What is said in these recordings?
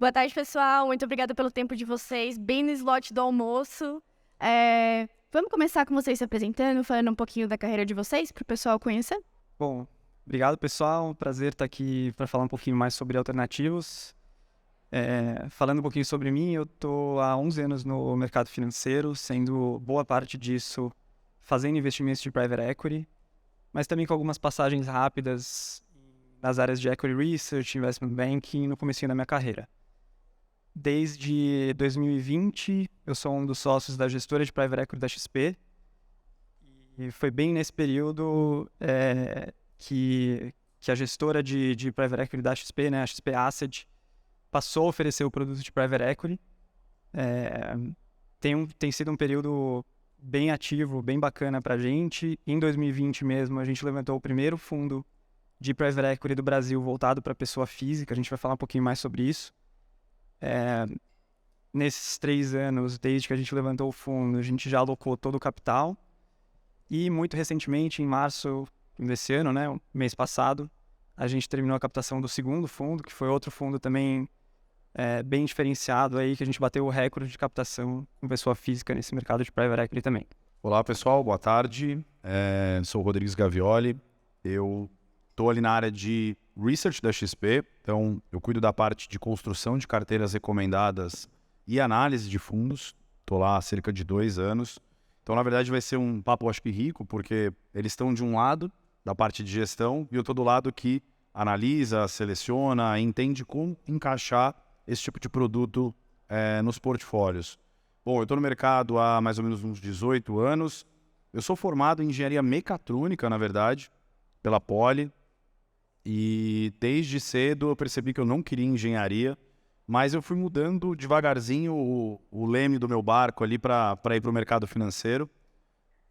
Boa tarde, pessoal. Muito obrigada pelo tempo de vocês. Bem no slot do almoço. Vamos começar com vocês se apresentando, falando um pouquinho da carreira de vocês, para o pessoal conhecer? Bom, obrigado pessoal, prazer estar aqui para falar um pouquinho mais sobre alternativos. Falando um pouquinho sobre mim, eu estou há 11 anos no mercado financeiro, sendo boa parte disso fazendo investimentos de private equity, mas também com algumas passagens rápidas nas áreas de equity research, investment banking no comecinho da minha carreira. Desde 2020, eu sou um dos sócios da gestora de private equity da XP, e foi bem nesse período que a gestora de private equity da XP, né, a XP Asset, passou a oferecer o produto de private equity. Tem sido um período bem ativo, bem bacana para a gente. Em 2020 mesmo, a gente levantou o primeiro fundo de private equity do Brasil voltado para pessoa física. A gente vai falar um pouquinho mais sobre isso. Nesses 3 anos, desde que a gente levantou o fundo, a gente já alocou todo o capital. E muito recentemente, em março desse ano, né, mês passado, a gente terminou a captação do segundo fundo, que foi outro fundo também bem diferenciado aí, que a gente bateu o recorde de captação com pessoa física nesse mercado de private equity também. Olá pessoal, boa tarde. Sou o Rodrigues Gavioli. Eu estou ali na área de Research da XP, então eu cuido da parte de construção de carteiras recomendadas e análise de fundos. Estou lá há cerca de 2 anos. Então, na verdade, vai ser um papo, acho que rico, porque eles estão de um lado, da parte de gestão, e eu estou do lado que analisa, seleciona, entende como encaixar esse tipo de produto nos portfólios. Bom, eu estou no mercado há mais ou menos uns 18 anos. Eu sou formado em engenharia mecatrônica, na verdade, pela Poli. E desde cedo eu percebi que eu não queria engenharia, mas eu fui mudando devagarzinho o leme do meu barco ali para ir para o mercado financeiro.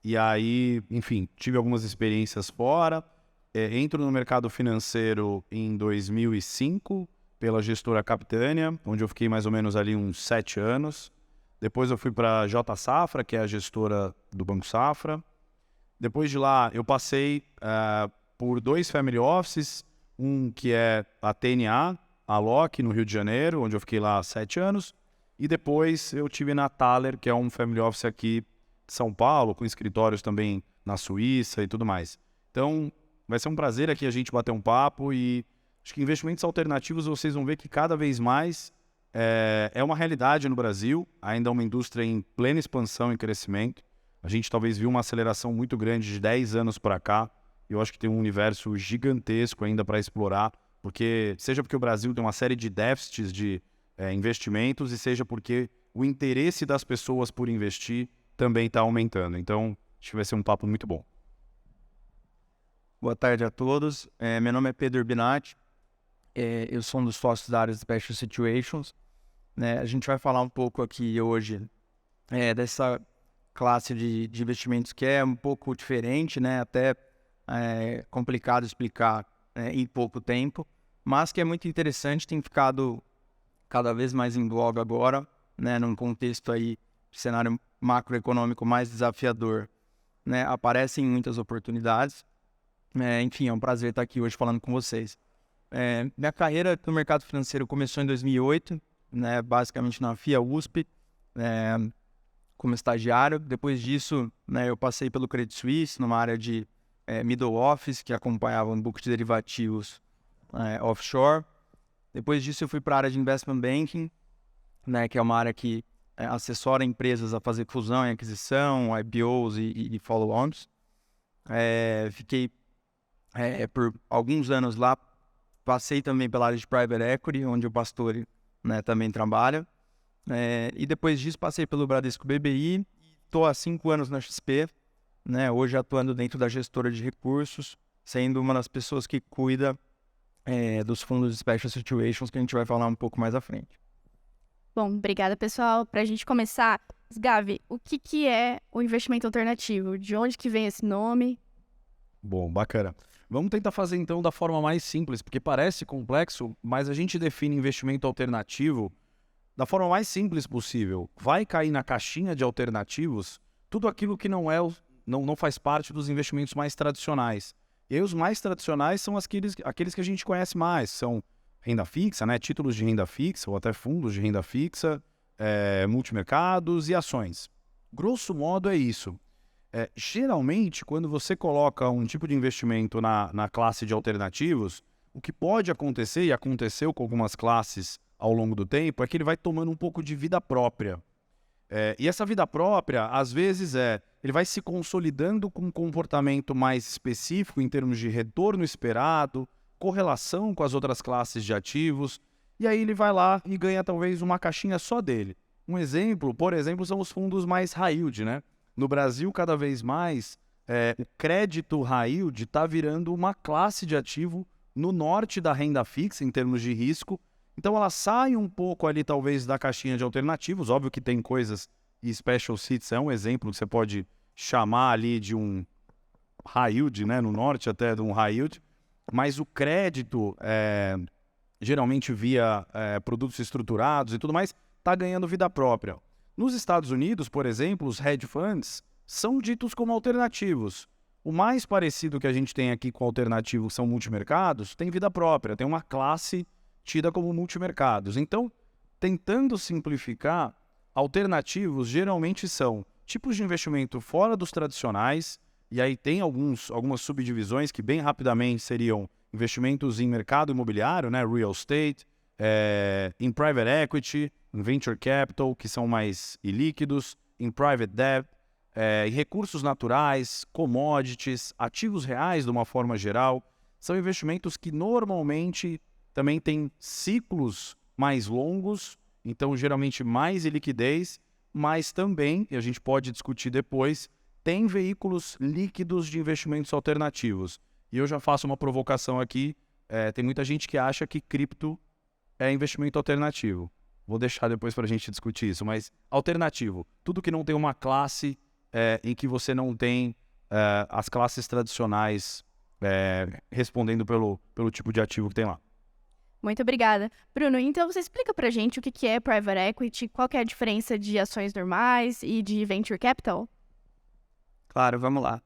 E aí, enfim, tive algumas experiências fora. Entro no mercado financeiro em 2005 pela gestora Capitânia, onde eu fiquei mais ou menos ali uns 7 anos. Depois eu fui para a J Safra, que é a gestora do Banco Safra. Depois de lá eu passei por 2 family offices, um que é a TNA, a LOC, no Rio de Janeiro, onde eu fiquei lá há 7 anos. E depois eu tive na Thaler, que é um family office aqui de São Paulo, com escritórios também na Suíça e tudo mais. Então, vai ser um prazer aqui a gente bater um papo e acho que investimentos alternativos vocês vão ver que cada vez mais é uma realidade no Brasil, ainda é uma indústria em plena expansão e crescimento. A gente talvez viu uma aceleração muito grande de 10 anos para cá. Eu acho que tem um universo gigantesco ainda para explorar, seja porque o Brasil tem uma série de déficits de investimentos e seja porque o interesse das pessoas por investir também está aumentando. Então, acho que vai ser um papo muito bom. Boa tarde a todos. Meu nome é Pedro Binatti. Eu sou um dos sócios da área de Special Situations. A gente vai falar um pouco aqui hoje dessa classe de investimentos que é um pouco diferente, né? Até complicado explicar em pouco tempo, mas que é muito interessante, tem ficado cada vez mais em voga agora, né? Num contexto aí de cenário macroeconômico mais desafiador, né? Aparecem muitas oportunidades. Enfim, é um prazer estar aqui hoje falando com vocês. Minha carreira no mercado financeiro começou em 2008, né, basicamente na FIA USP, como estagiário. Depois disso, né, eu passei pelo Credit Suisse, numa área de middle office, que acompanhava um book de derivativos offshore. Depois disso, eu fui para a área de investment banking, né, que é uma área que assessora empresas a fazer fusão e aquisição, IPOs e follow-ons. Fiquei por alguns anos lá. Passei também pela área de private equity, onde o Pastore, né, também trabalha. E depois disso passei pelo Bradesco BBI. Estou há 5 anos na XP, né, hoje atuando dentro da gestora de recursos, sendo uma das pessoas que cuida dos fundos de Special Situations, que a gente vai falar um pouco mais à frente. Bom, obrigada, pessoal. Para a gente começar, Gavi, o que é o investimento alternativo? De onde que vem esse nome? Bom, bacana. Vamos tentar fazer então da forma mais simples, porque parece complexo, mas a gente define investimento alternativo da forma mais simples possível. Vai cair na caixinha de alternativos tudo aquilo que não faz parte dos investimentos mais tradicionais. E aí os mais tradicionais são aqueles que a gente conhece mais, são renda fixa, né? Títulos de renda fixa ou até fundos de renda fixa, multimercados e ações. Grosso modo é isso. Geralmente, quando você coloca um tipo de investimento na classe de alternativos, o que pode acontecer, e aconteceu com algumas classes ao longo do tempo, é que ele vai tomando um pouco de vida própria. E essa vida própria, às vezes, ele vai se consolidando com um comportamento mais específico em termos de retorno esperado, correlação com as outras classes de ativos, e aí ele vai lá e ganha talvez uma caixinha só dele. Um exemplo, por exemplo, são os fundos mais high yield, né? No Brasil, cada vez mais, o crédito high yield está virando uma classe de ativo no norte da renda fixa, em termos de risco. Então, ela sai um pouco ali, talvez, da caixinha de alternativos. Óbvio que tem coisas, e Special Situations é um exemplo que você pode chamar ali de um high yield, né? No norte até de um high yield. Mas o crédito, geralmente via produtos estruturados e tudo mais, está ganhando vida própria. Nos Estados Unidos, por exemplo, os hedge funds são ditos como alternativos. O mais parecido que a gente tem aqui com alternativo, que são multimercados, tem vida própria, tem uma classe tida como multimercados. Então, tentando simplificar, alternativos geralmente são tipos de investimento fora dos tradicionais, e aí tem algumas subdivisões que bem rapidamente seriam investimentos em mercado imobiliário, né, real estate, em private equity, em venture capital, que são mais ilíquidos, em private debt, em recursos naturais, commodities, ativos reais de uma forma geral. São investimentos que normalmente também têm ciclos mais longos, então geralmente mais liquidez, mas também, e a gente pode discutir depois, tem veículos líquidos de investimentos alternativos. E eu já faço uma provocação aqui, tem muita gente que acha que cripto é investimento alternativo. Vou deixar depois para a gente discutir isso, mas alternativo, tudo que não tem uma classe em que você não tem as classes tradicionais respondendo pelo tipo de ativo que tem lá. Muito obrigada. Bruno, então você explica pra gente o que é Private Equity, qual que é a diferença de ações normais e de Venture Capital? Claro, vamos lá.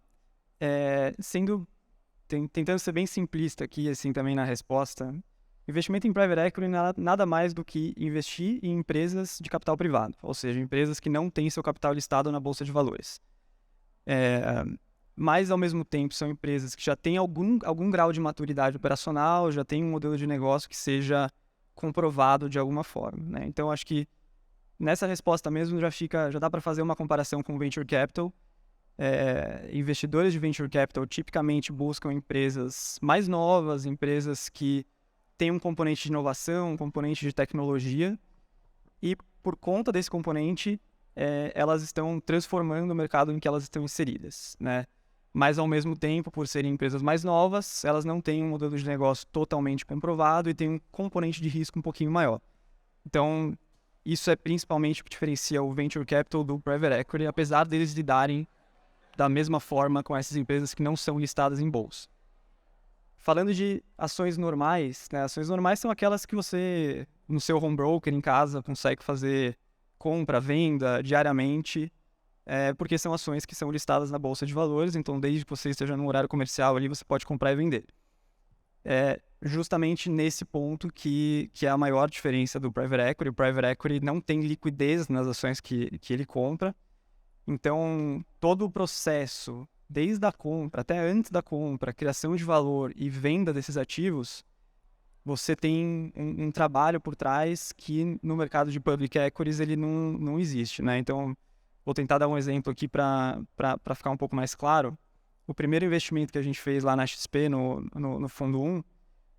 Tentando ser bem simplista aqui, assim, também na resposta, investimento em Private Equity nada mais do que investir em empresas de capital privado, ou seja, empresas que não têm seu capital listado na Bolsa de Valores. Mas, ao mesmo tempo, são empresas que já têm algum grau de maturidade operacional, já têm um modelo de negócio que seja comprovado de alguma forma, né? Então, acho que nessa resposta mesmo já dá para fazer uma comparação com Venture Capital. Investidores de Venture Capital tipicamente buscam empresas mais novas, empresas que têm um componente de inovação, um componente de tecnologia, e por conta desse componente, elas estão transformando o mercado em que elas estão inseridas, né? Mas, ao mesmo tempo, por serem empresas mais novas, elas não têm um modelo de negócio totalmente comprovado e têm um componente de risco um pouquinho maior. Então, isso é principalmente o que diferencia o Venture Capital do Private Equity, apesar deles lidarem da mesma forma com essas empresas que não são listadas em bolsa. Falando de ações normais, né? Ações normais são aquelas que você, no seu home broker, em casa, consegue fazer compra, venda diariamente, porque são ações que são listadas na Bolsa de Valores, então desde que você esteja no horário comercial ali, você pode comprar e vender. Justamente nesse ponto que é a maior diferença do Private Equity. O Private Equity não tem liquidez nas ações que ele compra, então todo o processo, desde a compra até antes da compra, criação de valor e venda desses ativos, você tem um trabalho por trás que no mercado de public equities ele não existe, né? Então, vou tentar dar um exemplo aqui para ficar um pouco mais claro. O primeiro investimento que a gente fez lá na XP, no Fundo 1,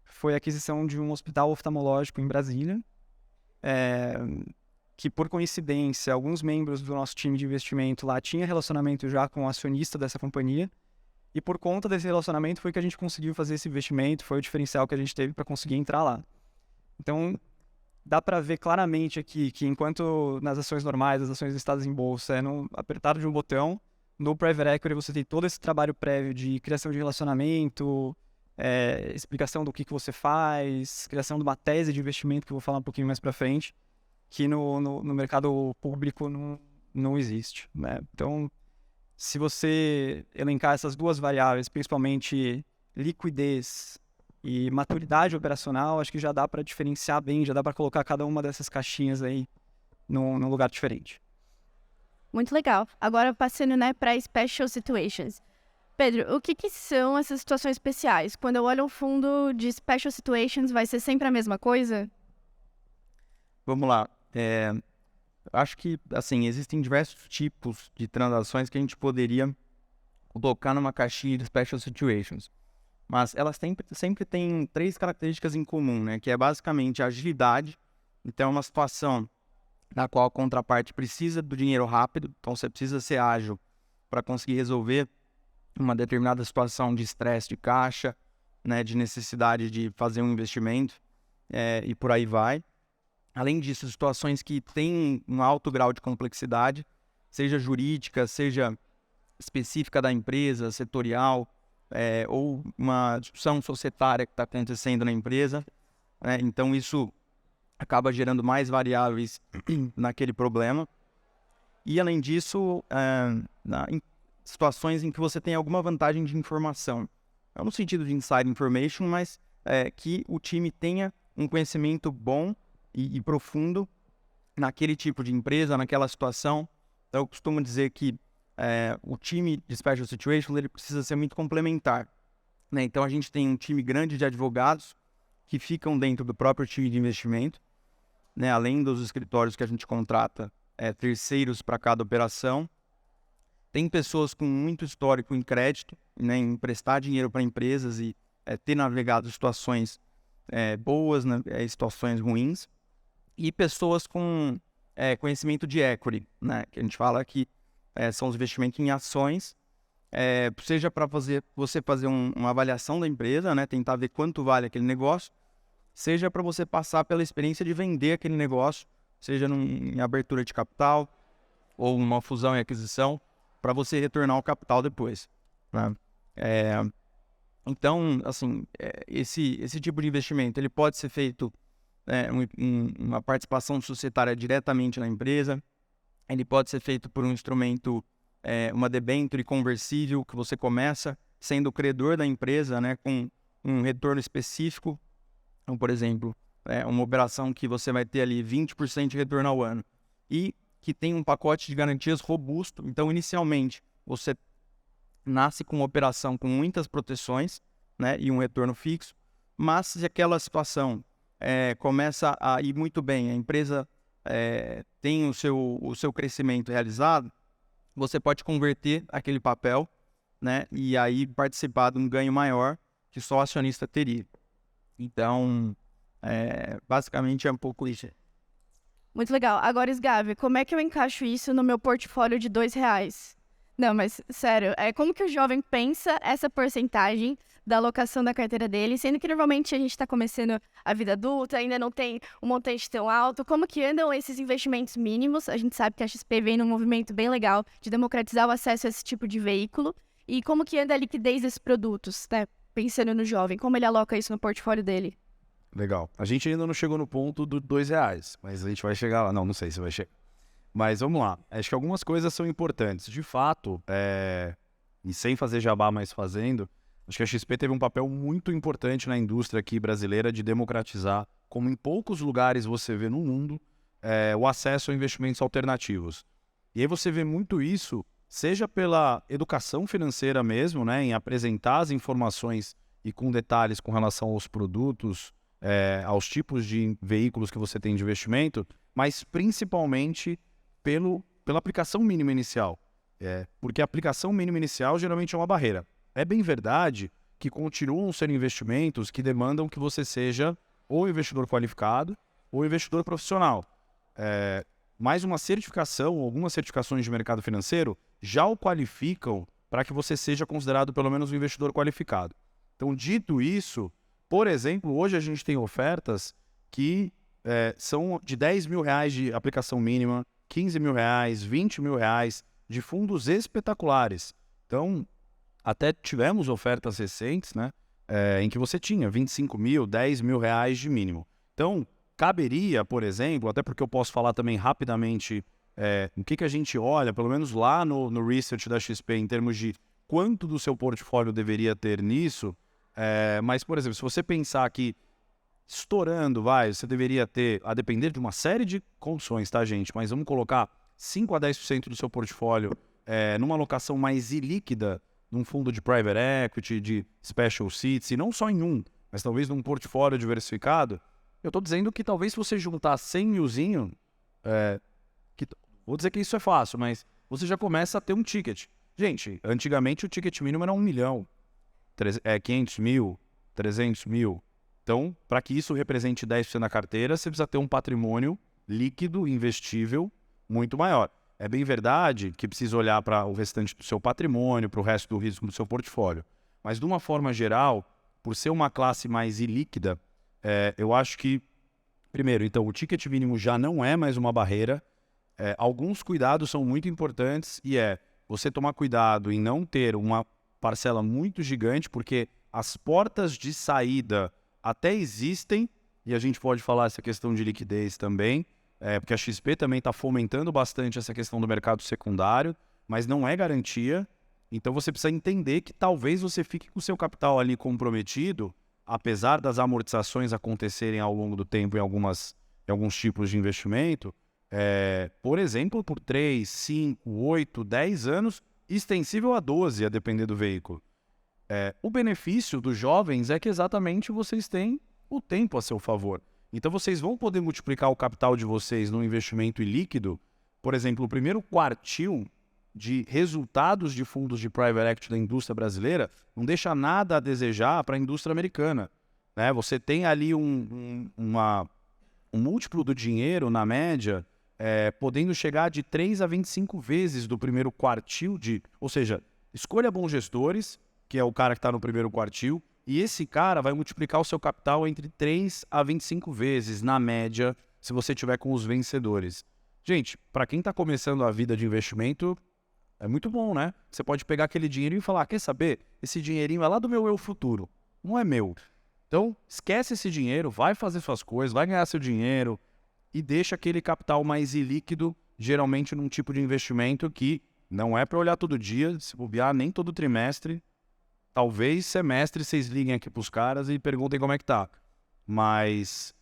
foi a aquisição de um hospital oftalmológico em Brasília, que, por coincidência, alguns membros do nosso time de investimento lá tinham relacionamento já com o acionista dessa companhia, e por conta desse relacionamento foi que a gente conseguiu fazer esse investimento, foi o diferencial que a gente teve para conseguir entrar lá. Então, dá para ver claramente aqui que enquanto nas ações normais, as ações listadas em bolsa, no apertar de um botão, no Private Equity você tem todo esse trabalho prévio de criação de relacionamento, explicação do que você faz, criação de uma tese de investimento, que eu vou falar um pouquinho mais para frente, que no mercado público não existe, né? Então, se você elencar essas duas variáveis, principalmente liquidez e maturidade operacional, acho que já dá para diferenciar bem, já dá para colocar cada uma dessas caixinhas aí num lugar diferente. Muito legal. Agora passando, né, para special situations. Pedro, o que são essas situações especiais? Quando eu olho um fundo de special situations, vai ser sempre a mesma coisa? Vamos lá. Acho que, assim, existem diversos tipos de transações que a gente poderia colocar numa caixinha de special situations. Mas elas sempre têm 3 características em comum, né? Que é basicamente a agilidade. Então, é uma situação na qual a contraparte precisa do dinheiro rápido. Então, você precisa ser ágil para conseguir resolver uma determinada situação de estresse de caixa, né? De necessidade de fazer um investimento e por aí vai. Além disso, situações que têm um alto grau de complexidade, seja jurídica, seja específica da empresa, setorial, ou uma discussão societária que está acontecendo na empresa. Então, isso acaba gerando mais variáveis naquele problema. E, além disso, em situações em que você tem alguma vantagem de informação. Não no sentido de inside information, mas que o time tenha um conhecimento bom e profundo naquele tipo de empresa, naquela situação. Então, eu costumo dizer que o time de Special Situations ele precisa ser muito complementar, né? Então, a gente tem um time grande de advogados que ficam dentro do próprio time de investimento, né? Além dos escritórios que a gente contrata terceiros para cada operação. Tem pessoas com muito histórico em crédito, né? Em emprestar dinheiro para empresas e ter navegado situações boas, né? Situações ruins. E pessoas com conhecimento de equity, né? Que a gente fala que são os investimentos em ações, seja para você fazer uma avaliação da empresa, né? Tentar ver quanto vale aquele negócio, seja para você passar pela experiência de vender aquele negócio, seja em abertura de capital ou uma fusão e aquisição, para você retornar o capital depois, né? Então, assim, esse tipo de investimento ele pode ser feito uma participação societária diretamente na empresa. Ele pode ser feito por um instrumento, uma debênture conversível, que você começa sendo o credor da empresa, né, com um retorno específico. Então, por exemplo, uma operação que você vai ter ali 20% de retorno ao ano e que tem um pacote de garantias robusto. Então, inicialmente, você nasce com uma operação com muitas proteções, né, e um retorno fixo, mas se aquela situação começa a ir muito bem, a empresa tem o seu crescimento realizado, você pode converter aquele papel, né, e aí participar de um ganho maior que só o acionista teria. Então, basicamente é um pouco isso. Muito legal. Agora, Sgavi, como é que eu encaixo isso no meu portfólio de R$2? Não, mas sério, como que o jovem pensa essa porcentagem da alocação da carteira dele, sendo que normalmente a gente está começando a vida adulta, ainda não tem um montante tão alto. Como que andam esses investimentos mínimos? A gente sabe que a XP vem num movimento bem legal de democratizar o acesso a esse tipo de veículo. E como que anda a liquidez desses produtos, né? Pensando no jovem, como ele aloca isso no portfólio dele? Legal. A gente ainda não chegou no ponto do R$2, mas a gente vai chegar lá. Não sei se vai chegar. Mas vamos lá. Acho que algumas coisas são importantes. De fato, e sem fazer jabá, mas fazendo, acho que a XP teve um papel muito importante na indústria aqui brasileira de democratizar, como em poucos lugares você vê no mundo, o acesso a investimentos alternativos. E aí você vê muito isso, seja pela educação financeira mesmo, né, em apresentar as informações e com detalhes com relação aos produtos, aos tipos de veículos que você tem de investimento, mas principalmente pela aplicação mínima inicial. Porque a aplicação mínima inicial geralmente é uma barreira. É bem verdade que continuam sendo investimentos que demandam que você seja ou investidor qualificado ou investidor profissional. Mas uma certificação, algumas certificações de mercado financeiro já o qualificam para que você seja considerado pelo menos um investidor qualificado. Então, dito isso, por exemplo, hoje a gente tem ofertas que são de R$10 mil de aplicação mínima, R$15 mil, R$20 mil de fundos espetaculares. Então, até tivemos ofertas recentes, né, em que você tinha 25 mil, 10 mil reais de mínimo. Então, caberia, por exemplo, até porque eu posso falar também rapidamente o que a gente olha, pelo menos lá no research da XP, em termos de quanto do seu portfólio deveria ter nisso, Mas, por exemplo, se você pensar que estourando, você deveria ter, a depender de uma série de condições, tá, gente? Mas vamos colocar 5 a 10% do seu portfólio numa alocação mais ilíquida, num fundo de private equity, de special seats, e não só em um, mas talvez num portfólio diversificado. Eu estou dizendo que talvez se você juntar 100 milzinho, vou dizer que isso é fácil, mas você já começa a ter um ticket. Gente, antigamente o ticket mínimo era 1 milhão, 500 mil, 300 mil. Então, para que isso represente 10% da carteira, você precisa ter um patrimônio líquido, investível, muito maior. É bem verdade que precisa olhar para o restante do seu patrimônio, para o resto do risco do seu portfólio. Mas, de uma forma geral, por ser uma classe mais ilíquida, eu acho que, primeiro, então, o ticket mínimo já não é mais uma barreira. Alguns cuidados são muito importantes e você tomar cuidado em não ter uma parcela muito gigante, porque as portas de saída até existem, e a gente pode falar essa questão de liquidez também, porque a XP também está fomentando bastante essa questão do mercado secundário, mas não é garantia. Então você precisa entender que talvez você fique com o seu capital ali comprometido, apesar das amortizações acontecerem ao longo do tempo em alguns tipos de investimento, por exemplo, por 3, 5, 8, 10 anos, extensível a 12, a depender do veículo. O benefício dos jovens é que exatamente vocês têm o tempo a seu favor. Então vocês vão poder multiplicar o capital de vocês num investimento ilíquido. Por exemplo, o primeiro quartil de resultados de fundos de private equity da indústria brasileira não deixa nada a desejar para a indústria americana, né? Você tem ali um múltiplo do dinheiro, na média, podendo chegar de 3 a 25 vezes do primeiro quartil ou seja, escolha bons gestores, que é o cara que está no primeiro quartil, e esse cara vai multiplicar o seu capital entre 3 a 25 vezes, na média, se você tiver com os vencedores. Gente, para quem está começando a vida de investimento, é muito bom, né? Você pode pegar aquele dinheiro e falar, quer saber? Esse dinheirinho é lá do meu eu futuro, não é meu. Então, esquece esse dinheiro, vai fazer suas coisas, vai ganhar seu dinheiro e deixa aquele capital mais ilíquido, geralmente num tipo de investimento que não é para olhar todo dia, se bobear nem todo trimestre. Talvez semestre vocês liguem aqui para os caras e perguntem como é que tá. Mas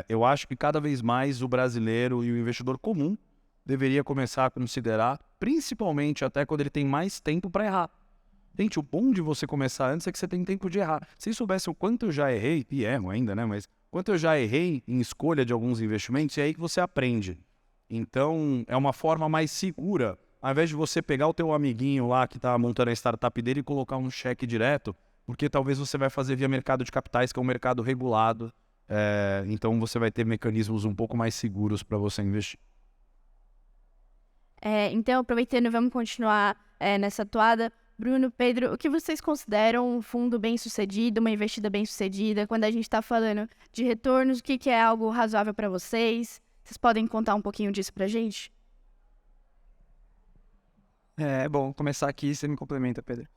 eu acho que cada vez mais o brasileiro e o investidor comum deveria começar a considerar, principalmente até quando ele tem mais tempo para errar. Gente, o bom de você começar antes é que você tem tempo de errar. Se soubesse o quanto eu já errei, e erro ainda, né? Mas quanto eu já errei em escolha de alguns investimentos, é aí que você aprende. Então, é uma forma mais segura. Ao invés de você pegar o teu amiguinho lá que está montando a startup dele e colocar um cheque direto, porque talvez você vai fazer via mercado de capitais, que é um mercado regulado. Então você vai ter mecanismos um pouco mais seguros para você investir. Então, aproveitando, vamos continuar nessa toada. Bruno, Pedro, o que vocês consideram um fundo bem-sucedido, uma investida bem-sucedida? Quando a gente está falando de retornos, o que é algo razoável para vocês? Vocês podem contar um pouquinho disso para a gente? Bom, começar aqui, você me complementa, Pedro.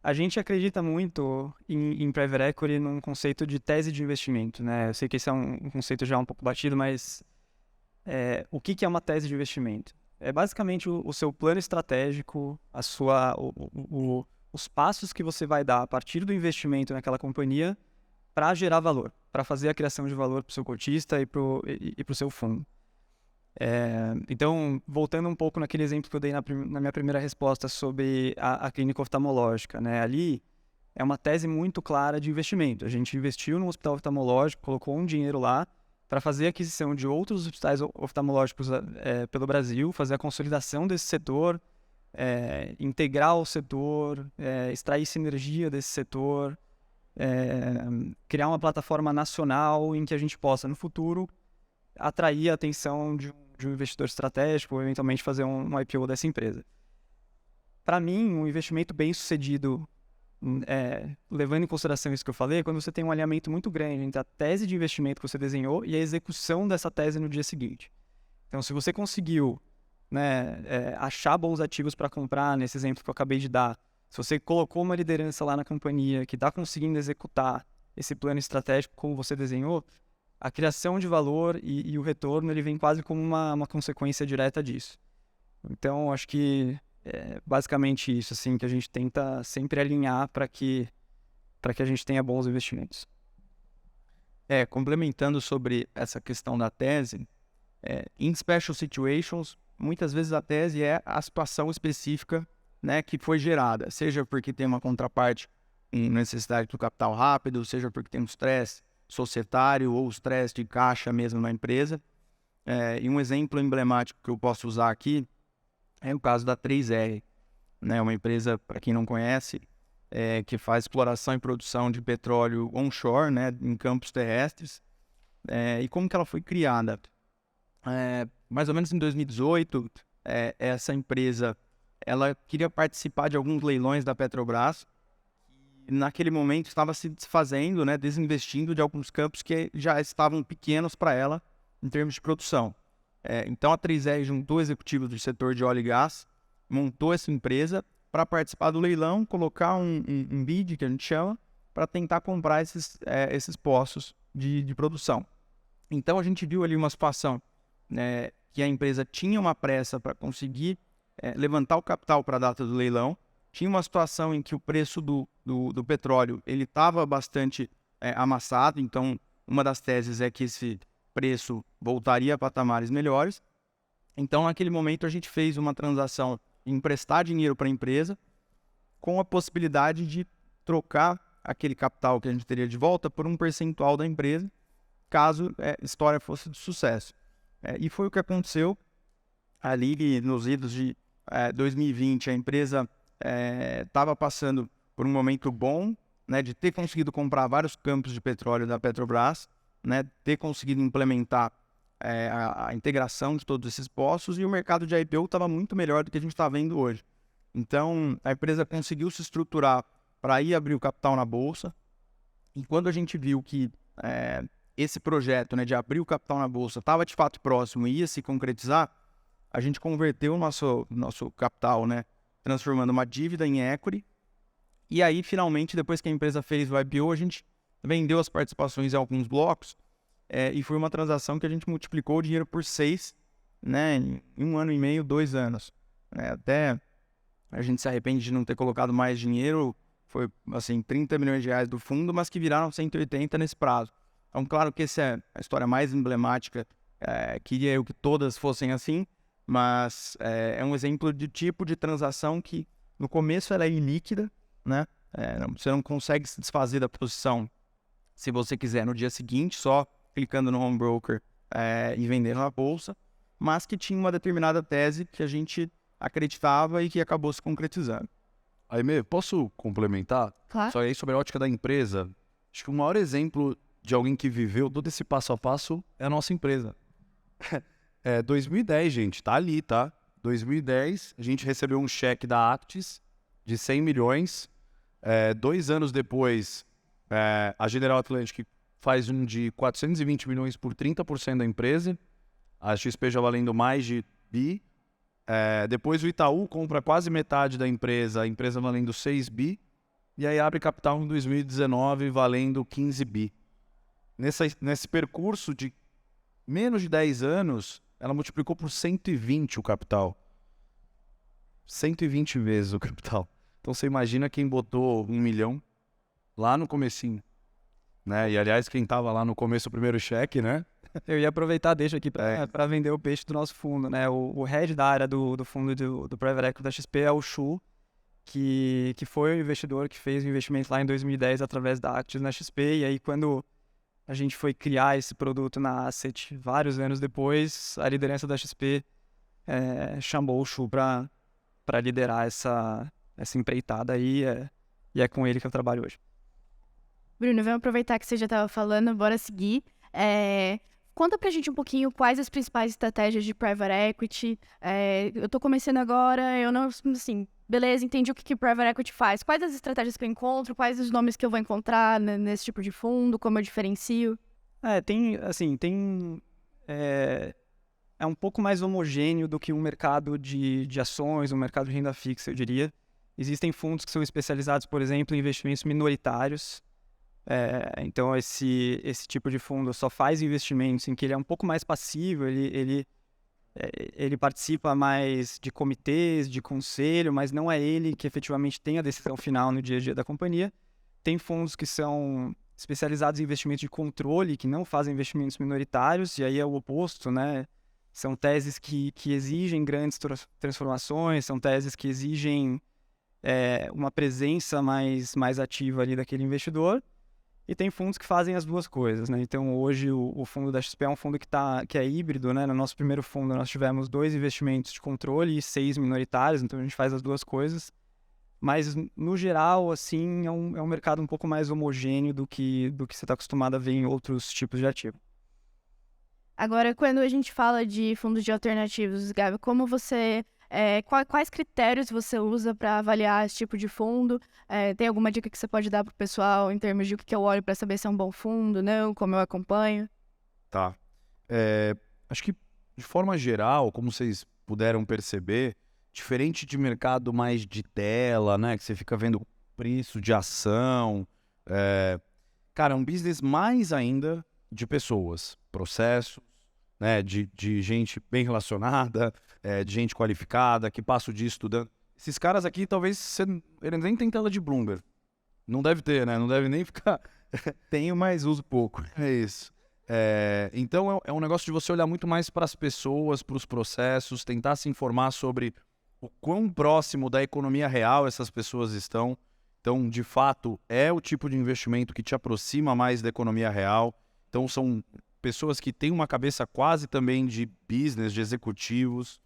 A gente acredita muito em private equity num conceito de tese de investimento, né? Eu sei que esse é um conceito já um pouco batido, mas o que é uma tese de investimento? É basicamente o seu plano estratégico, os passos que você vai dar a partir do investimento naquela companhia para gerar valor, para fazer a criação de valor para o seu cotista e para o seu fundo. Então, voltando um pouco naquele exemplo que eu dei na minha primeira resposta sobre a clínica oftalmológica, né? Ali é uma tese muito clara de investimento. A gente investiu no hospital oftalmológico, colocou um dinheiro lá para fazer a aquisição de outros hospitais oftalmológicos pelo Brasil, fazer a consolidação desse setor, integrar o setor, extrair sinergia desse setor, criar uma plataforma nacional em que a gente possa, no futuro, atrair a atenção de um investidor estratégico ou eventualmente fazer um IPO dessa empresa. Para mim, um investimento bem sucedido, levando em consideração isso que eu falei, é quando você tem um alinhamento muito grande entre a tese de investimento que você desenhou e a execução dessa tese no dia seguinte. Então, se você conseguiu achar bons ativos para comprar, nesse exemplo que eu acabei de dar, se você colocou uma liderança lá na companhia que está conseguindo executar esse plano estratégico como você desenhou, a criação de valor e o retorno ele vem quase como uma consequência direta disso. Então, acho que é basicamente isso assim, que a gente tenta sempre alinhar para que a gente tenha bons investimentos. Complementando sobre essa questão da tese, em special situations, muitas vezes a tese é a situação específica, né, que foi gerada, seja porque tem uma contraparte em necessidade do capital rápido, seja porque tem um estresse societário ou estresse de caixa mesmo na empresa. E um exemplo emblemático que eu posso usar aqui é o caso da 3R, né, uma empresa, para quem não conhece, que faz exploração e produção de petróleo onshore, né, em campos terrestres. E como que ela foi criada? Mais ou menos em 2018, essa empresa ela queria participar de alguns leilões da Petrobras. E naquele momento estava se desfazendo, né, desinvestindo de alguns campos que já estavam pequenos para ela em termos de produção. Então a 3R juntou executivos do setor de óleo e gás, montou essa empresa para participar do leilão, colocar um bid, que a gente chama, para tentar comprar esses poços de produção. Então a gente viu ali uma situação que a empresa tinha uma pressa para conseguir levantar o capital para a data do leilão, tinha uma situação em que o preço do petróleo ele estava bastante amassado, então uma das teses é que esse preço voltaria a patamares melhores. Então naquele momento a gente fez uma transação em emprestar dinheiro para a empresa com a possibilidade de trocar aquele capital que a gente teria de volta por um percentual da empresa, caso a história fosse de sucesso. E foi o que aconteceu ali nos idos de 2020. A empresa estava passando por um momento bom, né, de ter conseguido comprar vários campos de petróleo da Petrobras, né, ter conseguido implementar a integração de todos esses poços, e o mercado de IPO estava muito melhor do que a gente está vendo hoje. Então, a empresa conseguiu se estruturar para ir abrir o capital na Bolsa, e quando a gente viu que esse projeto, né, de abrir o capital na Bolsa estava de fato próximo e ia se concretizar, a gente converteu o nosso capital, né, transformando uma dívida em equity, e aí, finalmente, depois que a empresa fez o IPO, a gente vendeu as participações em alguns blocos, e foi uma transação que a gente multiplicou o dinheiro por 6, né, em 1 ano e meio, 2 anos. Até a gente se arrepende de não ter colocado mais dinheiro, foi assim, 30 milhões de reais do fundo, mas que viraram 180 nesse prazo. Então, claro que essa é a história mais emblemática, queria eu que todas fossem assim, mas é um exemplo de tipo de transação que no começo ela é ilíquida, né? Você não consegue se desfazer da posição se você quiser no dia seguinte, só clicando no home broker e vendendo na bolsa, mas que tinha uma determinada tese que a gente acreditava e que acabou se concretizando. Aimee, posso complementar? Claro. Só aí sobre a ótica da empresa. Acho que o maior exemplo de alguém que viveu todo esse passo a passo é a nossa empresa. 2010, gente, tá ali, tá? 2010, a gente recebeu um cheque da Actis de 100 milhões. 2 anos depois, a General Atlantic faz um de 420 milhões por 30% da empresa. A XP já valendo mais de bi. Depois o Itaú compra quase metade da empresa, a empresa valendo 6 bi. E aí abre capital em 2019 valendo 15 bi. Nesse percurso de menos de 10 anos, ela multiplicou por 120 o capital. 120 vezes o capital. Então você imagina quem botou 1 milhão lá no comecinho, né? E aliás, quem estava lá no começo, o primeiro cheque, né? Eu ia aproveitar, deixa aqui para vender o peixe do nosso fundo, né? O head da área do fundo do Private Equity da XP é o Chu, que foi o investidor que fez o investimento lá em 2010 através da Actis na XP. E aí, quando a gente foi criar esse produto na Asset, vários anos depois, a liderança da XP chamou o Chu para liderar essa empreitada aí, e é com ele que eu trabalho hoje. Bruno, vamos aproveitar que você já estava falando, bora seguir. Conta pra gente um pouquinho quais as principais estratégias de Private Equity. Eu tô começando agora, eu não, assim, beleza, entendi o que Private Equity faz. Quais as estratégias que eu encontro, quais os nomes que eu vou encontrar nesse tipo de fundo, como eu diferencio? É um pouco mais homogêneo do que um mercado de ações, um mercado de renda fixa, eu diria. Existem fundos que são especializados, por exemplo, em investimentos minoritários. Então, esse tipo de fundo só faz investimentos em que ele é um pouco mais passivo, ele participa mais de comitês, de conselho, mas não é ele que efetivamente tem a decisão final no dia a dia da companhia. Tem fundos que são especializados em investimentos de controle, que não fazem investimentos minoritários, e aí é o oposto, né? São teses que exigem grandes transformações, são teses que exigem uma presença mais ativa ali daquele investidor. E tem fundos que fazem as duas coisas, né? Então, hoje, o fundo da XP é um fundo que é híbrido, né? No nosso primeiro fundo, nós tivemos 2 investimentos de controle e 6 minoritários, então a gente faz as duas coisas. Mas, no geral, assim, é um mercado um pouco mais homogêneo do que você está acostumado a ver em outros tipos de ativo. Agora, quando a gente fala de fundos de alternativos, Gabi, como você... quais critérios você usa para avaliar esse tipo de fundo? Tem alguma dica que você pode dar para o pessoal em termos de o que eu olho para saber se é um bom fundo, não? Como eu acompanho? Tá. Acho que, de forma geral, como vocês puderam perceber, diferente de mercado mais de tela, né, que você fica vendo preço de ação, cara, é um business mais ainda de pessoas, processos, né, de gente bem relacionada, de gente qualificada, que passa o dia estudando. Esses caras aqui, talvez, eles nem tem tela de Bloomberg. Não deve ter, né? Não deve nem ficar... Tenho, mas uso pouco. É isso. Então, é um negócio de você olhar muito mais para as pessoas, para os processos, tentar se informar sobre o quão próximo da economia real essas pessoas estão. Então, de fato, é o tipo de investimento que te aproxima mais da economia real. Então, são pessoas que têm uma cabeça quase também de business, de executivos.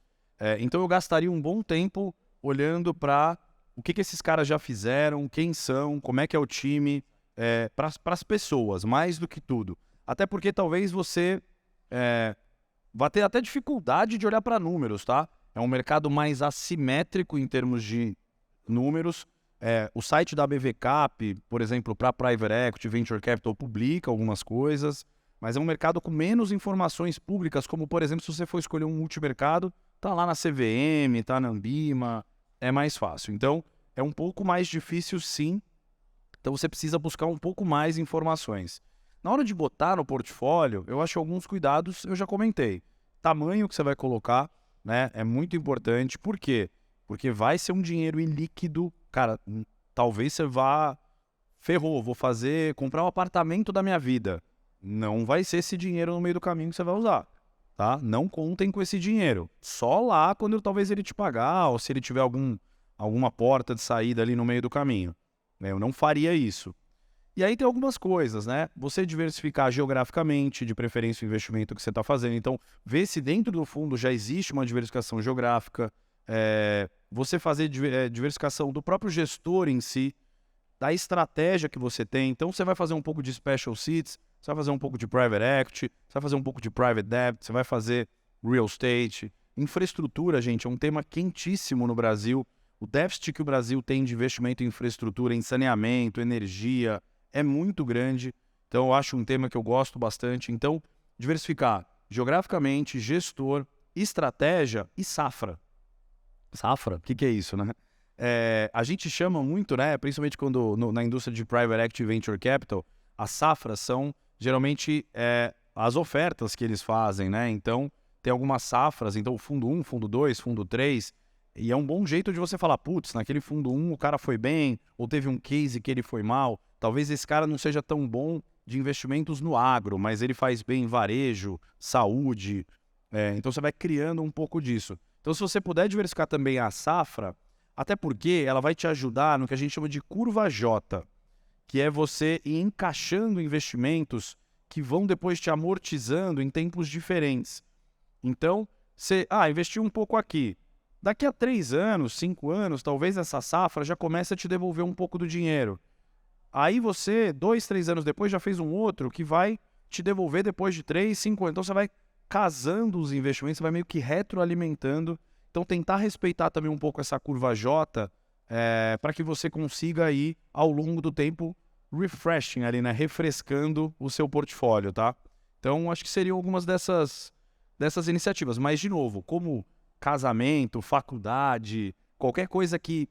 Então, eu gastaria um bom tempo olhando para o que esses caras já fizeram, quem são, como é que é o time, para as pessoas, mais do que tudo. Até porque talvez você vai ter até dificuldade de olhar para números, tá? É um mercado mais assimétrico em termos de números. O site da BVCap, por exemplo, para Private Equity, Venture Capital, publica algumas coisas, mas é um mercado com menos informações públicas, como, por exemplo, se você for escolher um multimercado, tá lá na CVM, tá na Ambima, é mais fácil. Então, é um pouco mais difícil, sim. Então, você precisa buscar um pouco mais informações. Na hora de botar no portfólio, eu acho alguns cuidados, eu já comentei. Tamanho que você vai colocar, né, é muito importante. Por quê? Porque vai ser um dinheiro ilíquido. Cara, talvez você vá... Ferrou, vou comprar um apartamento da minha vida. Não vai ser esse dinheiro no meio do caminho que você vai usar, tá? Não contem com esse dinheiro. Só lá quando talvez ele te pagar, ou se ele tiver alguma porta de saída ali no meio do caminho. Eu não faria isso. E aí tem algumas coisas, né? Você diversificar geograficamente, de preferência o investimento que você está fazendo. Então, ver se dentro do fundo já existe uma diversificação geográfica. Você fazer diversificação do próprio gestor em si, da estratégia que você tem. Então, você vai fazer um pouco de special seats, você vai fazer um pouco de private equity, você vai fazer um pouco de private debt, você vai fazer real estate. Infraestrutura, gente, é um tema quentíssimo no Brasil. O déficit que o Brasil tem de investimento em infraestrutura, em saneamento, energia, é muito grande. Então, eu acho um tema que eu gosto bastante. Então, diversificar geograficamente, gestor, estratégia e safra. Safra? O que é isso, né? A gente chama muito, né, principalmente quando na indústria de Private Equity e Venture Capital, as safras são geralmente as ofertas que eles fazem, né? Então, tem algumas safras, então fundo 1, fundo 2, fundo 3, e é um bom jeito de você falar, putz, naquele fundo 1 o cara foi bem, ou teve um case que ele foi mal, talvez esse cara não seja tão bom de investimentos no agro, mas ele faz bem em varejo, saúde, então você vai criando um pouco disso. Então, se você puder diversificar também a safra, até porque ela vai te ajudar no que a gente chama de curva J, que é você ir encaixando investimentos que vão depois te amortizando em tempos diferentes. Então, você investiu um pouco aqui. Daqui a 3 anos, 5 anos, talvez essa safra já comece a te devolver um pouco do dinheiro. Aí você, 2, 3 anos depois, já fez um outro que vai te devolver depois de 3, 5 anos. Então, você vai casando os investimentos, você vai meio que retroalimentando. Então, tentar respeitar também um pouco essa curva J, para que você consiga ir, ao longo do tempo, refreshing ali, né? Refrescando o seu portfólio, tá? Então, acho que seriam algumas dessas iniciativas. Mas, de novo, como casamento, faculdade, qualquer coisa que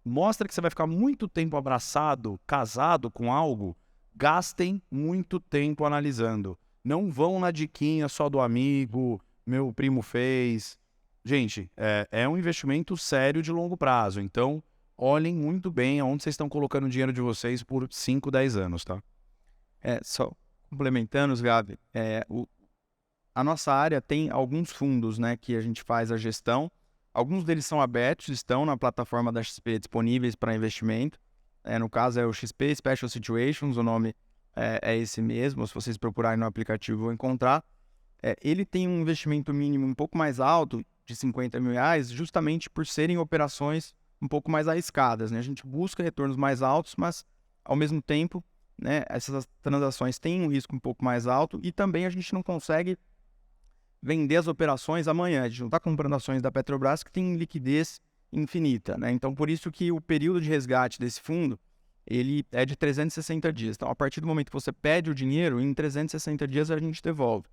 mostra que você vai ficar muito tempo abraçado, casado com algo, gastem muito tempo analisando. Não vão na diquinha só do amigo, meu primo fez. Gente, é um investimento sério de longo prazo. Então, olhem muito bem aonde vocês estão colocando o dinheiro de vocês por 5, 10 anos, tá? Só complementando, Gabi, a nossa área tem alguns fundos, né, que a gente faz a gestão. Alguns deles são abertos, estão na plataforma da XP disponíveis para investimento. No caso é o XP Special Situations, o nome é esse mesmo. Se vocês procurarem no aplicativo vão encontrar. Ele tem um investimento mínimo um pouco mais alto, de R$50 mil, justamente por serem operações um pouco mais arriscadas, né? A gente busca retornos mais altos, mas ao mesmo tempo, né, essas transações têm um risco um pouco mais alto e também a gente não consegue vender as operações amanhã. A gente não está comprando ações da Petrobras que tem liquidez infinita, né? Então, por isso que o período de resgate desse fundo, ele é de 360 dias. Então, a partir do momento que você pede o dinheiro, em 360 dias a gente devolve.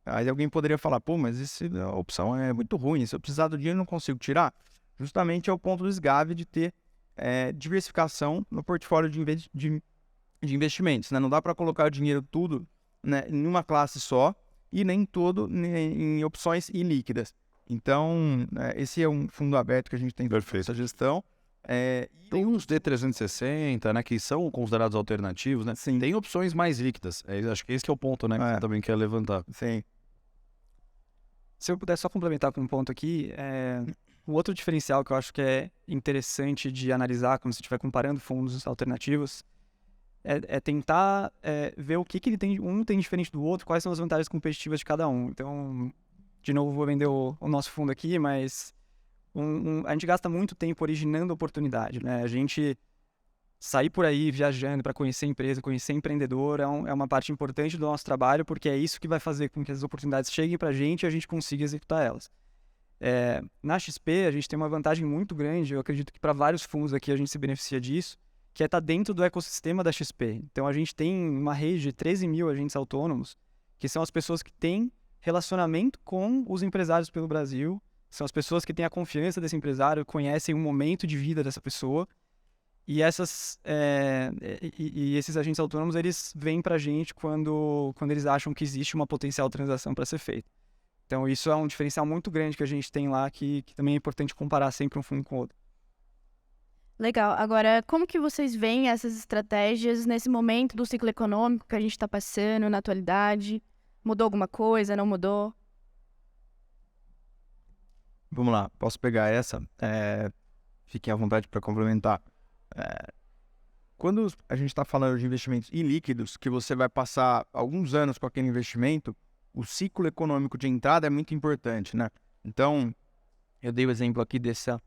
Aí alguém poderia falar, pô, mas a opção é muito ruim, se eu precisar do dinheiro eu não consigo tirar. Justamente é o ponto do SGAV de ter diversificação no portfólio de investimentos, né? Não dá para colocar o dinheiro tudo, né, em uma classe só e nem todo em opções ilíquidas. Então, esse é um fundo aberto que a gente tem feito essa gestão. Tem uns D360, né, que são considerados alternativos, né? Sim. Tem opções mais líquidas. Acho que esse que é o ponto, né, que você também quer levantar. Sim. Se eu puder só complementar com um ponto aqui, um outro diferencial que eu acho que é interessante de analisar quando você estiver comparando fundos alternativos é tentar ver o que ele tem, um tem diferente do outro, quais são as vantagens competitivas de cada um. Então, de novo, vou vender o nosso fundo aqui, mas a gente gasta muito tempo originando oportunidade, né? A gente sair por aí viajando para conhecer empresa, conhecer empreendedor é uma parte importante do nosso trabalho, porque é isso que vai fazer com que as oportunidades cheguem para a gente e a gente consiga executar elas. Na XP, a gente tem uma vantagem muito grande, eu acredito que para vários fundos aqui a gente se beneficia disso, que é estar dentro do ecossistema da XP. Então, a gente tem uma rede de 13 mil agentes autônomos, que são as pessoas que têm relacionamento com os empresários pelo Brasil, são as pessoas que têm a confiança desse empresário, conhecem o momento de vida dessa pessoa, e esses agentes autônomos, eles vêm para a gente quando eles acham que existe uma potencial transação para ser feita. Então, isso é um diferencial muito grande que a gente tem lá, que também é importante comparar sempre um fundo com o outro. Legal. Agora, como que vocês veem essas estratégias nesse momento do ciclo econômico que a gente está passando na atualidade? Mudou alguma coisa? Não mudou? Vamos lá, posso pegar essa? Fiquem à vontade para complementar. Quando a gente está falando de investimentos ilíquidos, que você vai passar alguns anos com aquele investimento, o ciclo econômico de entrada é muito importante, né? Então, eu dei o exemplo aqui dessa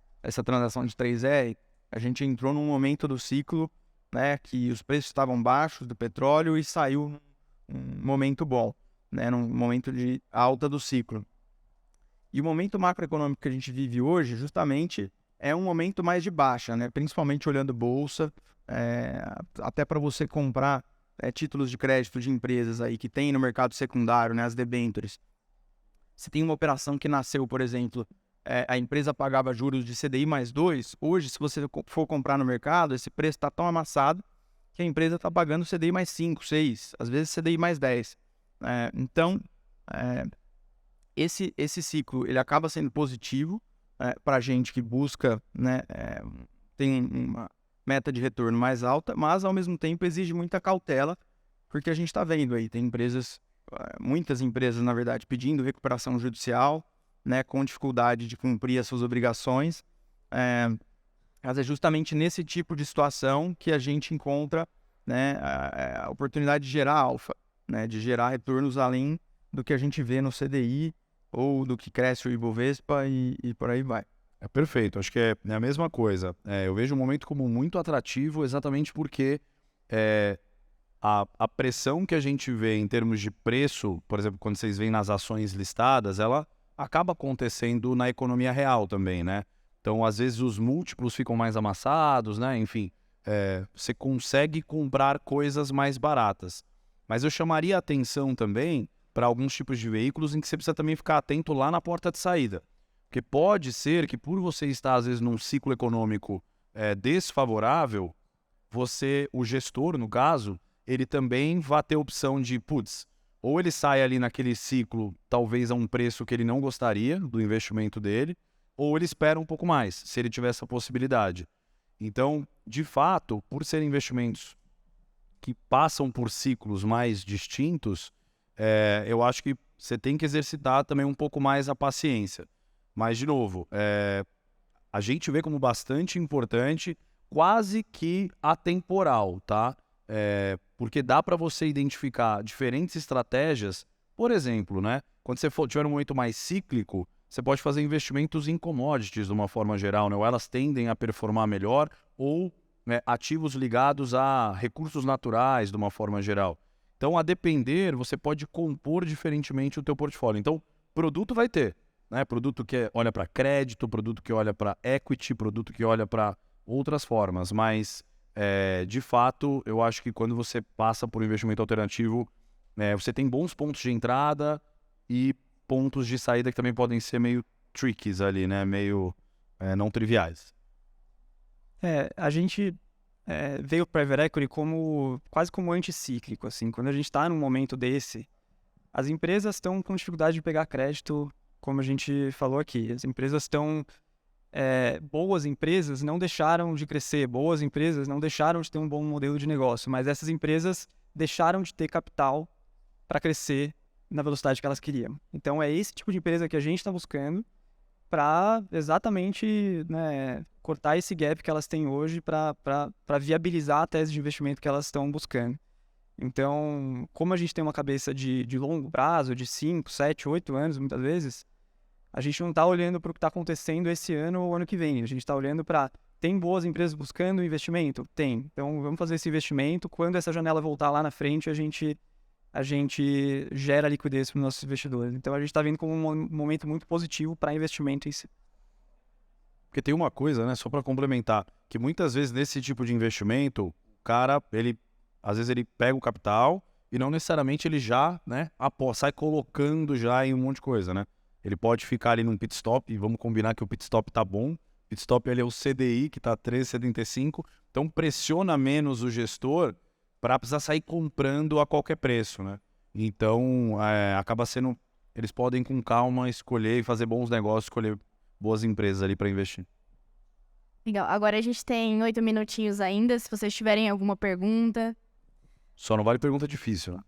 transação de 3R, a gente entrou num momento do ciclo, né, que os preços estavam baixos do petróleo e saiu num momento bom, né, num momento de alta do ciclo. E o momento macroeconômico que a gente vive hoje, justamente, é um momento mais de baixa, né? Principalmente olhando bolsa, até para você comprar títulos de crédito de empresas aí que tem no mercado secundário, né, as debêntures. Se tem uma operação que nasceu, por exemplo, a empresa pagava juros de CDI mais 2, hoje, se você for comprar no mercado, esse preço está tão amassado que a empresa está pagando CDI mais 5, 6, às vezes CDI mais 10. Então, esse ciclo ele acaba sendo positivo para a gente que busca, né, tem uma meta de retorno mais alta, mas ao mesmo tempo exige muita cautela, porque a gente está vendo aí, tem empresas, muitas empresas na verdade, pedindo recuperação judicial, né, com dificuldade de cumprir as suas obrigações, mas é justamente nesse tipo de situação que a gente encontra, né, a oportunidade de gerar alfa, né, de gerar retornos além do que a gente vê no CDI ou do que cresce o Ibovespa e por aí vai. Perfeito, acho que é a mesma coisa. Eu vejo o momento como muito atrativo exatamente porque a pressão que a gente vê em termos de preço, por exemplo, quando vocês veem nas ações listadas, ela acaba acontecendo na economia real também, né? Então, às vezes, os múltiplos ficam mais amassados, né? Enfim, você consegue comprar coisas mais baratas. Mas eu chamaria a atenção também para alguns tipos de veículos em que você precisa também ficar atento lá na porta de saída. Porque pode ser que por você estar, às vezes, num ciclo econômico desfavorável, o gestor, no caso, ele também vai ter a opção de, ou ele sai ali naquele ciclo, talvez a um preço que ele não gostaria do investimento dele, ou ele espera um pouco mais, se ele tiver essa possibilidade. Então, de fato, por serem investimentos que passam por ciclos mais distintos, eu acho que você tem que exercitar também um pouco mais a paciência. Mas, de novo, a gente vê como bastante importante, quase que atemporal, tá? Porque dá para você identificar diferentes estratégias. Por exemplo, né? Quando você tiver um momento mais cíclico, você pode fazer investimentos em commodities de uma forma geral, né? Ou elas tendem a performar melhor, ou né, ativos ligados a recursos naturais de uma forma geral. Então, a depender, você pode compor diferentemente o teu portfólio. Então, produto vai ter, né? Produto que olha para crédito, produto que olha para equity, produto que olha para outras formas. Mas, de fato, eu acho que quando você passa por um investimento alternativo, você tem bons pontos de entrada e pontos de saída que também podem ser meio trickies ali, né? Meio não triviais. A gente veio o Private Equity quase como anticíclico, assim. Quando a gente está num momento desse, as empresas estão com dificuldade de pegar crédito, como a gente falou aqui. As empresas estão... boas empresas não deixaram de crescer, boas empresas não deixaram de ter um bom modelo de negócio, mas essas empresas deixaram de ter capital para crescer na velocidade que elas queriam. Então, é esse tipo de empresa que a gente está buscando para exatamente, né, cortar esse gap que elas têm hoje para viabilizar a tese de investimento que elas estão buscando. Então, como a gente tem uma cabeça de longo prazo, de 5, 7, 8 anos, muitas vezes, a gente não está olhando para o que está acontecendo esse ano ou ano que vem. A gente está olhando para, tem boas empresas buscando investimento? Tem. Então, vamos fazer esse investimento. Quando essa janela voltar lá na frente, a gente gera liquidez para os nossos investidores. Então, a gente está vendo como um momento muito positivo para investimento em si. Porque tem uma coisa, né, só para complementar, que muitas vezes nesse tipo de investimento, o cara, às vezes ele pega o capital e não necessariamente ele já, né, sai colocando já em um monte de coisa, né? Ele pode ficar ali num pit stop, e vamos combinar que o pit stop tá bom. Pit stop ele é o CDI, que tá 13,75, então pressiona menos o gestor para precisar sair comprando a qualquer preço, né? Então, acaba sendo... Eles podem, com calma, escolher e fazer bons negócios, escolher boas empresas ali para investir. Legal. Agora a gente tem 8 minutinhos ainda, se vocês tiverem alguma pergunta. Só não vale pergunta difícil, né?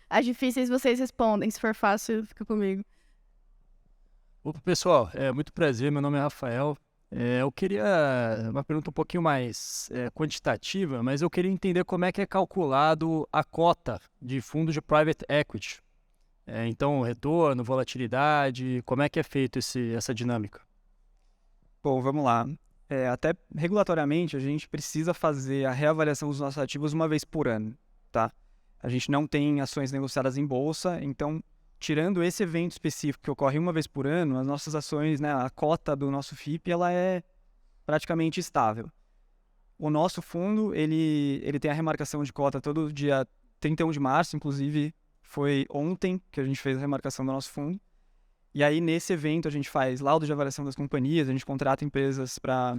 As difíceis vocês respondem, se for fácil, fica comigo. Opa, pessoal, muito prazer, meu nome é Rafael. Eu queria uma pergunta um pouquinho mais quantitativa, mas eu queria entender como é que é calculado a cota de fundo de private equity. Então, retorno, volatilidade, como é que é feito essa dinâmica? Bom, vamos lá. Até regulatoriamente, a gente precisa fazer a reavaliação dos nossos ativos uma vez por ano, tá? A gente não tem ações negociadas em bolsa, então, tirando esse evento específico que ocorre uma vez por ano, as nossas ações, né, a cota do nosso FIP, ela é praticamente estável. O nosso fundo, ele tem a remarcação de cota todo dia 31 de março, inclusive foi ontem que a gente fez a remarcação do nosso fundo. E aí, nesse evento, a gente faz laudo de avaliação das companhias, a gente contrata empresas para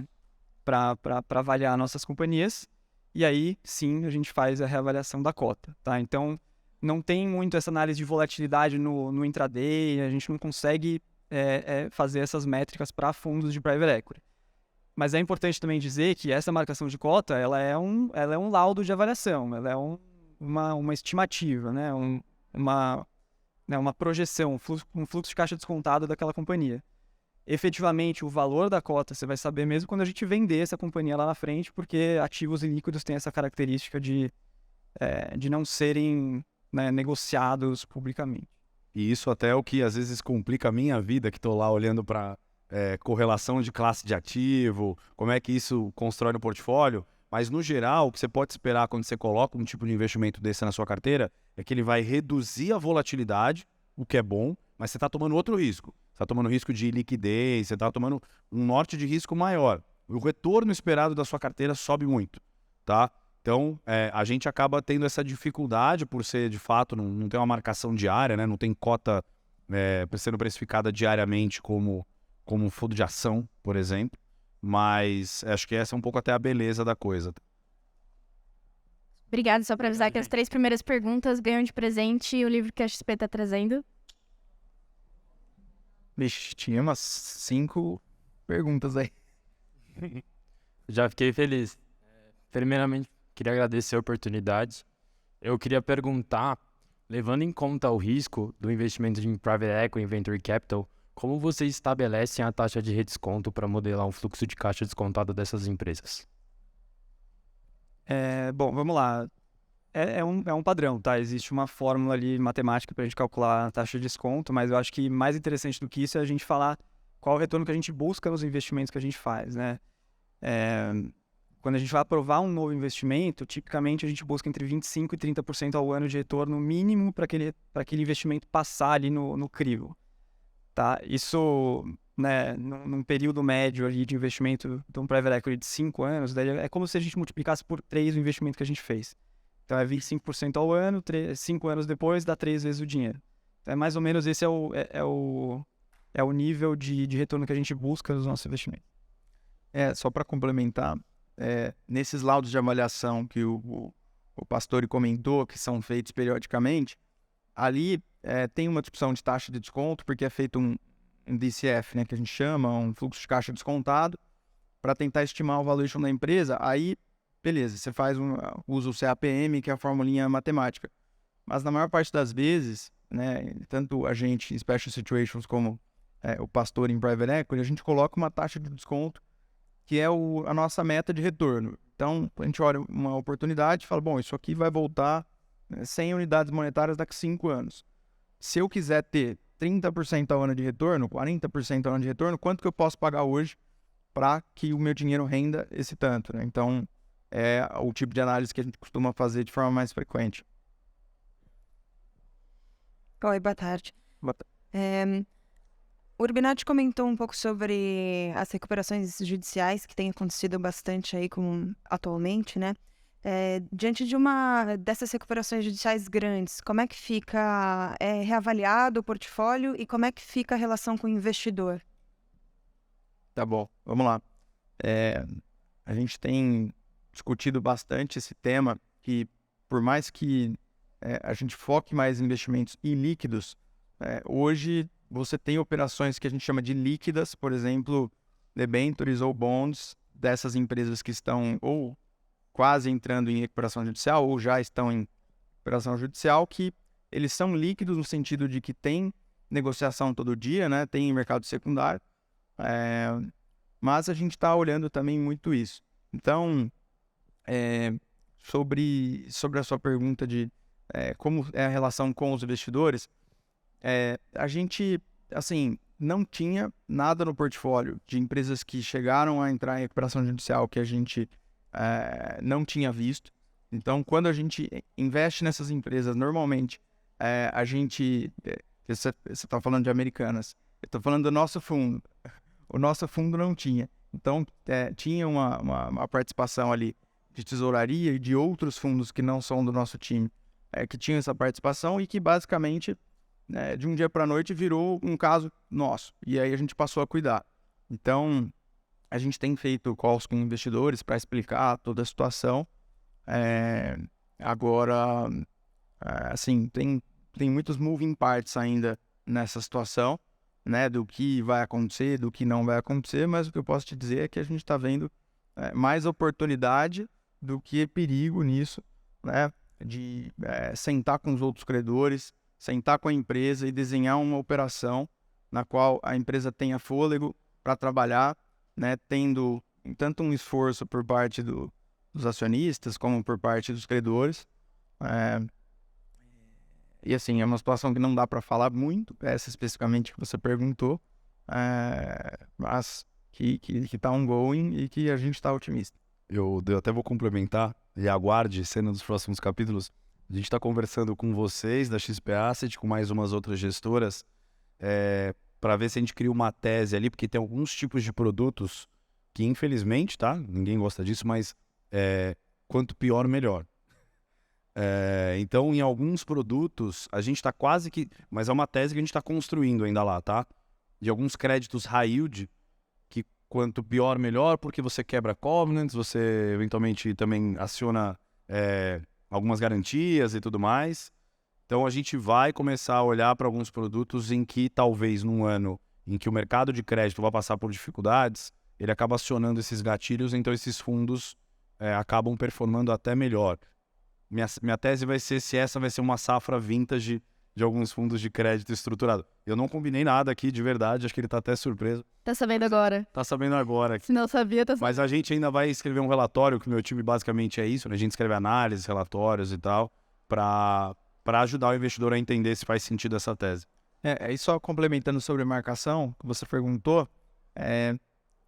avaliar nossas companhias, e aí, sim, a gente faz a reavaliação da cota, tá? Então, não tem muito essa análise de volatilidade no intraday, a gente não consegue fazer essas métricas para fundos de private equity. Mas é importante também dizer que essa marcação de cota, ela é um laudo de avaliação, ela é uma estimativa, né? Uma projeção, um fluxo de caixa descontado daquela companhia. Efetivamente, o valor da cota você vai saber mesmo quando a gente vender essa companhia lá na frente, porque ativos líquidos têm essa característica de não serem, né, negociados publicamente. E isso até é o que às vezes complica a minha vida, que estou lá olhando para correlação de classe de ativo, como é que isso constrói no portfólio. Mas, no geral, o que você pode esperar quando você coloca um tipo de investimento desse na sua carteira é que ele vai reduzir a volatilidade, o que é bom, mas você está tomando outro risco. Você está tomando risco de liquidez, você está tomando um norte de risco maior. O retorno esperado da sua carteira sobe muito, tá? Então, a gente acaba tendo essa dificuldade por ser, de fato, não tem uma marcação diária, né? Não tem cota sendo precificada diariamente como um fundo de ação, por exemplo. Mas acho que essa é um pouco até a beleza da coisa. Obrigada, só para avisar que as 3 primeiras perguntas ganham de presente o livro que a XP está trazendo. Vixe, tinha umas 5 perguntas aí. Já fiquei feliz. Primeiramente, queria agradecer a oportunidade. Eu queria perguntar, levando em conta o risco do investimento em Private Equity e Venture Capital, como vocês estabelecem a taxa de redesconto para modelar um fluxo de caixa descontado dessas empresas? Bom, vamos lá. É um padrão, tá? Existe uma fórmula ali matemática para a gente calcular a taxa de desconto, mas eu acho que mais interessante do que isso é a gente falar qual é o retorno que a gente busca nos investimentos que a gente faz, né? Quando a gente vai aprovar um novo investimento, tipicamente a gente busca entre 25% e 30% ao ano de retorno mínimo para aquele investimento passar ali no crivo, tá? Isso, né, num período médio ali de investimento de um private equity de 5 anos, daí é como se a gente multiplicasse por 3 o investimento que a gente fez. Então é 25% ao ano, 5 anos depois dá 3 vezes o dinheiro. Então, mais ou menos esse é o nível de retorno que a gente busca nos nossos investimentos. Só para complementar, nesses laudos de avaliação que o Pastore comentou, que são feitos periodicamente, ali tem uma discussão de taxa de desconto, porque é feito um DCF, né, que a gente chama, um fluxo de caixa descontado, para tentar estimar o valuation da empresa. Aí, beleza, você usa o CAPM, que é a formulinha matemática. Mas na maior parte das vezes, né, tanto a gente em Special Situations como o Pastore em Private Equity, a gente coloca uma taxa de desconto que é a nossa meta de retorno. Então, a gente olha uma oportunidade e fala, bom, isso aqui vai voltar 100 unidades monetárias daqui a 5 anos. Se eu quiser ter 30% ao ano de retorno, 40% ao ano de retorno, quanto que eu posso pagar hoje para que o meu dinheiro renda esse tanto, né? Então, é o tipo de análise que a gente costuma fazer de forma mais frequente. Oi, boa tarde. O Urbinati comentou um pouco sobre as recuperações judiciais que têm acontecido bastante aí atualmente, né? Diante dessas recuperações judiciais grandes, como é que fica reavaliado o portfólio e como é que fica a relação com o investidor? Tá bom, vamos lá. A gente tem discutido bastante esse tema, que por mais que a gente foque mais em investimentos ilíquidos, hoje você tem operações que a gente chama de líquidas, por exemplo, debentures ou bonds dessas empresas que estão ou quase entrando em recuperação judicial ou já estão em recuperação judicial, que eles são líquidos no sentido de que tem negociação todo dia, né? Tem mercado secundário, mas a gente está olhando também muito isso. Então, sobre a sua pergunta de como é a relação com os investidores, a gente, assim, não tinha nada no portfólio de empresas que chegaram a entrar em recuperação judicial que a gente não tinha visto. Então, quando a gente investe nessas empresas, normalmente a gente... Você está falando de Americanas. Eu estou falando do nosso fundo. O nosso fundo não tinha. Então, tinha uma participação ali de tesouraria e de outros fundos que não são do nosso time, que tinham essa participação e que, basicamente, de um dia para a noite, virou um caso nosso. E aí a gente passou a cuidar. Então, a gente tem feito calls com investidores para explicar toda a situação. Agora, assim, tem muitos moving parts ainda nessa situação, né, do que vai acontecer, do que não vai acontecer, mas o que eu posso te dizer é que a gente está vendo mais oportunidade do que perigo nisso, né, de sentar com os outros credores, sentar com a empresa e desenhar uma operação na qual a empresa tenha fôlego para trabalhar, né, tendo tanto um esforço por parte dos acionistas como por parte dos credores. E assim, é uma situação que não dá para falar muito, essa especificamente que você perguntou, mas que está ongoing e que a gente está otimista. Eu até vou complementar e aguarde cena dos próximos capítulos. A gente está conversando com vocês da XP Asset, com mais umas outras gestoras, para ver se a gente cria uma tese ali, porque tem alguns tipos de produtos que, infelizmente, tá? Ninguém gosta disso, mas quanto pior, melhor. Então, em alguns produtos, a gente está quase que... Mas é uma tese que a gente está construindo ainda lá, tá? De alguns créditos high yield, que quanto pior, melhor, porque você quebra covenants, você eventualmente também aciona algumas garantias e tudo mais. Então, a gente vai começar a olhar para alguns produtos em que talvez num ano em que o mercado de crédito vai passar por dificuldades, ele acaba acionando esses gatilhos, então esses fundos acabam performando até melhor. Minha tese vai ser se essa vai ser uma safra vintage de alguns fundos de crédito estruturado. Eu não combinei nada aqui, de verdade, acho que ele tá até surpreso. Tá sabendo agora. Tá sabendo agora. Se não sabia, tá sabendo. Mas a gente ainda vai escrever um relatório, que o meu time basicamente é isso, né? A gente escreve análises, relatórios e tal, para ajudar o investidor a entender se faz sentido essa tese. E só complementando sobre marcação, que você perguntou,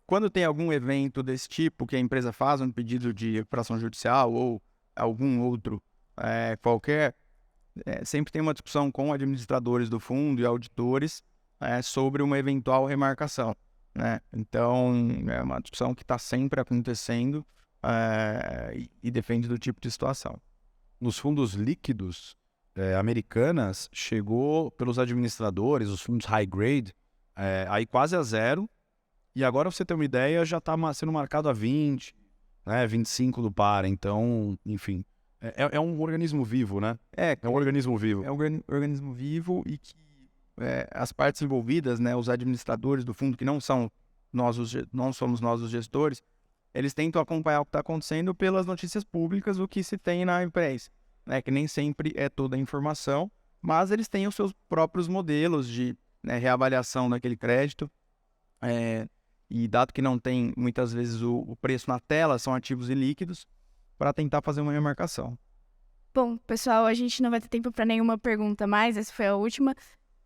quando tem algum evento desse tipo que a empresa faz um pedido de recuperação judicial ou algum outro qualquer, sempre tem uma discussão com administradores do fundo e auditores sobre uma eventual remarcação, né? Então, é uma discussão que está sempre acontecendo e depende do tipo de situação. Nos fundos líquidos, Americanas chegou pelos administradores, os fundos high grade, aí quase a zero, e agora, pra você ter uma ideia, já está sendo marcado a 20, né, 25 do par, então, enfim, é um organismo vivo, né? É um organismo vivo. É um organismo vivo e que as partes envolvidas, né, os administradores do fundo, que não somos nós os gestores, eles tentam acompanhar o que está acontecendo pelas notícias públicas, o que se tem na empresa. Que nem sempre é toda a informação, mas eles têm os seus próprios modelos de reavaliação daquele crédito, e dado que não tem muitas vezes o preço na tela, são ativos ilíquidos, para tentar fazer uma remarcação. Bom, pessoal, a gente não vai ter tempo para nenhuma pergunta mais, essa foi a última,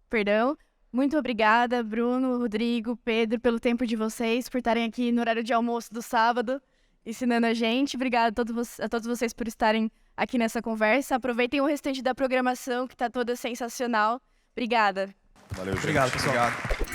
perdão. Muito obrigada, Bruno, Rodrigo, Pedro, pelo tempo de vocês, por estarem aqui no horário de almoço do sábado, ensinando a gente. Obrigada a todos vocês por estarem aqui nessa conversa. Aproveitem o restante da programação, que está toda sensacional. Obrigada. Valeu, gente. Obrigado, pessoal. Obrigado.